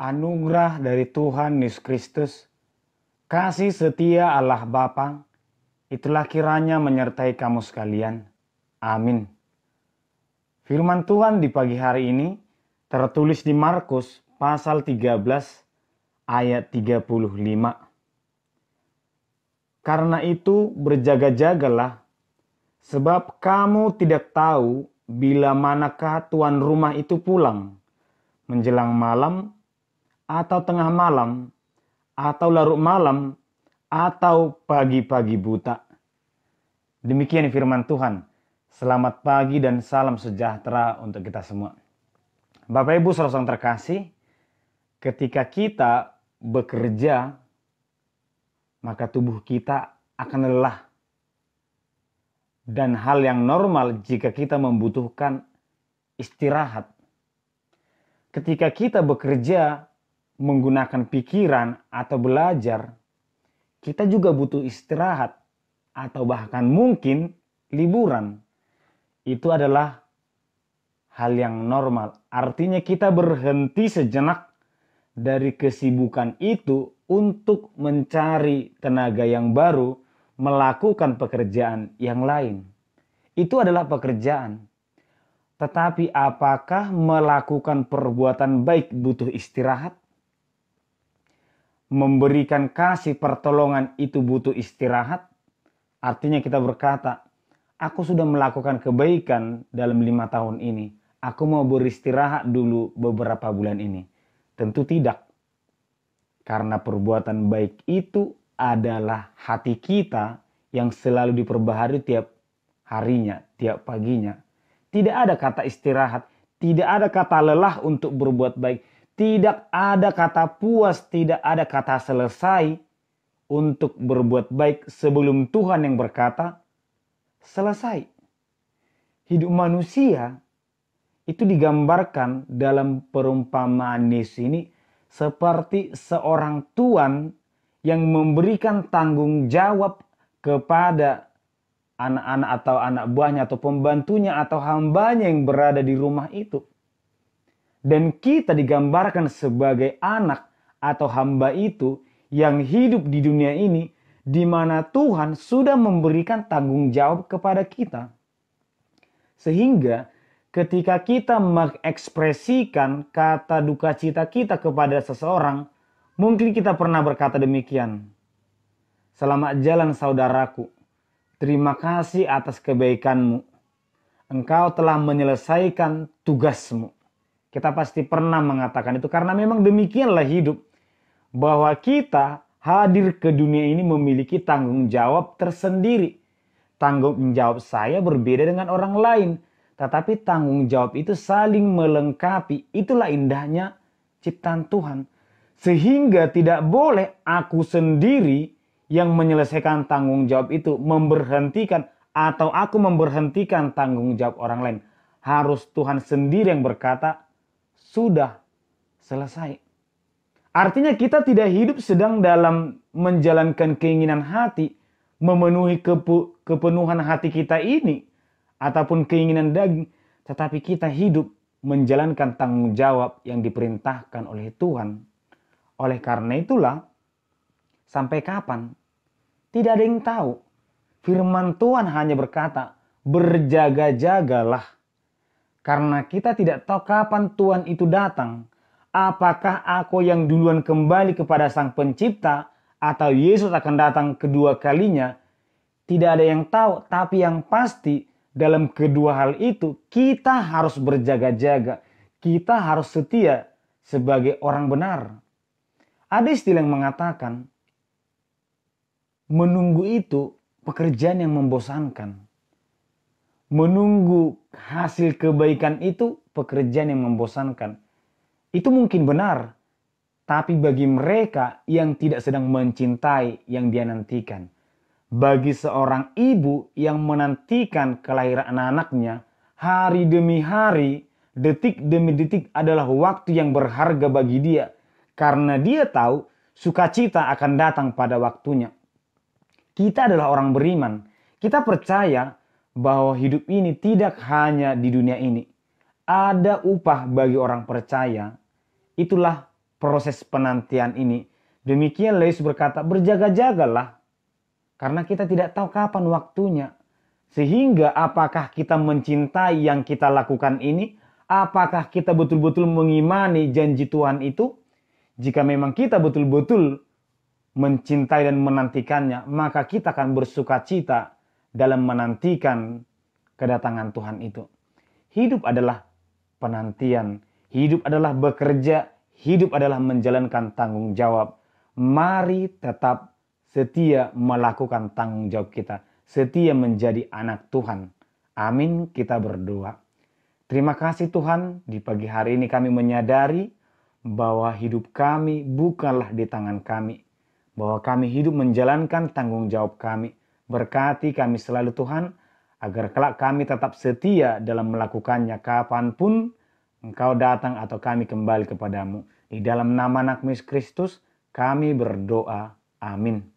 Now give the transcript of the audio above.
Anugerah dari Tuhan Yesus Kristus, kasih setia Allah Bapa, itulah kiranya menyertai kamu sekalian. Amin. Firman Tuhan di pagi hari ini tertulis di Markus pasal 13 ayat 35. Karena itu berjaga-jagalah, sebab kamu tidak tahu bila manakah tuan rumah itu pulang, menjelang malam, atau tengah malam, atau larut malam, atau pagi-pagi buta. Demikian firman Tuhan. Selamat pagi dan salam sejahtera untuk kita semua. Bapak Ibu saudara terkasih, ketika kita bekerja, maka tubuh kita akan lelah. Dan hal yang normal jika kita membutuhkan istirahat. Ketika kita bekerja, menggunakan pikiran atau belajar, kita juga butuh istirahat atau bahkan mungkin liburan. Itu adalah hal yang normal. Artinya kita berhenti sejenak dari kesibukan itu untuk mencari tenaga yang baru, melakukan pekerjaan yang lain. Itu adalah pekerjaan. Tetapi apakah melakukan perbuatan baik butuh istirahat? Memberikan kasih pertolongan itu butuh istirahat? Artinya kita berkata, aku sudah melakukan kebaikan dalam 5 tahun ini. Aku mau beristirahat dulu beberapa bulan ini. Tentu tidak. Karena perbuatan baik itu adalah hati kita yang selalu diperbaharui tiap harinya, tiap paginya. Tidak ada kata istirahat, tidak ada kata lelah untuk berbuat baik. Tidak ada kata puas, tidak ada kata selesai untuk berbuat baik sebelum Tuhan yang berkata, selesai. Hidup manusia itu digambarkan dalam perumpamaan Yesus ini seperti seorang tuan yang memberikan tanggung jawab kepada anak-anak atau anak buahnya atau pembantunya atau hambanya yang berada di rumah itu. Dan kita digambarkan sebagai anak atau hamba itu yang hidup di dunia ini di mana Tuhan sudah memberikan tanggung jawab kepada kita. Sehingga ketika kita mengekspresikan kata duka cita kita kepada seseorang, mungkin kita pernah berkata demikian. Selamat jalan saudaraku, terima kasih atas kebaikanmu. Engkau telah menyelesaikan tugasmu. Kita pasti pernah mengatakan itu karena memang demikianlah hidup. Bahwa kita hadir ke dunia ini memiliki tanggung jawab tersendiri. Tanggung jawab saya berbeda dengan orang lain. Tetapi tanggung jawab itu saling melengkapi. Itulah indahnya ciptaan Tuhan. Sehingga tidak boleh aku sendiri yang menyelesaikan tanggung jawab itu. Memberhentikan atau aku memberhentikan tanggung jawab orang lain. Harus Tuhan sendiri yang berkata, sudah selesai. Artinya kita tidak hidup sedang dalam menjalankan keinginan hati, memenuhi kepenuhan hati kita ini, ataupun keinginan daging. Tetapi kita hidup menjalankan tanggung jawab yang diperintahkan oleh Tuhan. Oleh karena itulah, sampai kapan? Tidak ada yang tahu. Firman Tuhan hanya berkata, berjaga-jagalah. Karena kita tidak tahu kapan Tuhan itu datang. Apakah aku yang duluan kembali kepada Sang Pencipta atau Yesus akan datang kedua kalinya? Tidak ada yang tahu, tapi yang pasti dalam kedua hal itu kita harus berjaga-jaga. Kita harus setia sebagai orang benar. Ada istilah yang mengatakan menunggu itu pekerjaan yang membosankan. Menunggu hasil kebaikan itu pekerjaan yang membosankan. Itu mungkin benar. Tapi bagi mereka yang tidak sedang mencintai yang dia nantikan. Bagi seorang ibu yang menantikan kelahiran anak-anaknya, hari demi hari, detik demi detik adalah waktu yang berharga bagi dia. Karena dia tahu sukacita akan datang pada waktunya. Kita adalah orang beriman. Kita percaya bahwa hidup ini tidak hanya di dunia ini. Ada upah bagi orang percaya. Itulah proses penantian ini. Demikian Yesus berkata, berjaga-jagalah. Karena kita tidak tahu kapan waktunya. Sehingga apakah kita mencintai yang kita lakukan ini? Apakah kita betul-betul mengimani janji Tuhan itu? Jika memang kita betul-betul mencintai dan menantikannya, maka kita akan bersuka cita dalam menantikan kedatangan Tuhan itu. Hidup adalah penantian, hidup adalah bekerja, hidup adalah menjalankan tanggung jawab. Mari tetap setia melakukan tanggung jawab kita, setia menjadi anak Tuhan. Amin, kita berdoa. Terima kasih Tuhan, di pagi hari ini kami menyadari bahwa hidup kami bukanlah di tangan kami, bahwa kami hidup menjalankan tanggung jawab kami. Berkati kami selalu Tuhan, agar kelak kami tetap setia dalam melakukannya kapanpun Engkau datang atau kami kembali kepadamu. Di dalam nama anak Yesus Kristus kami berdoa. Amin.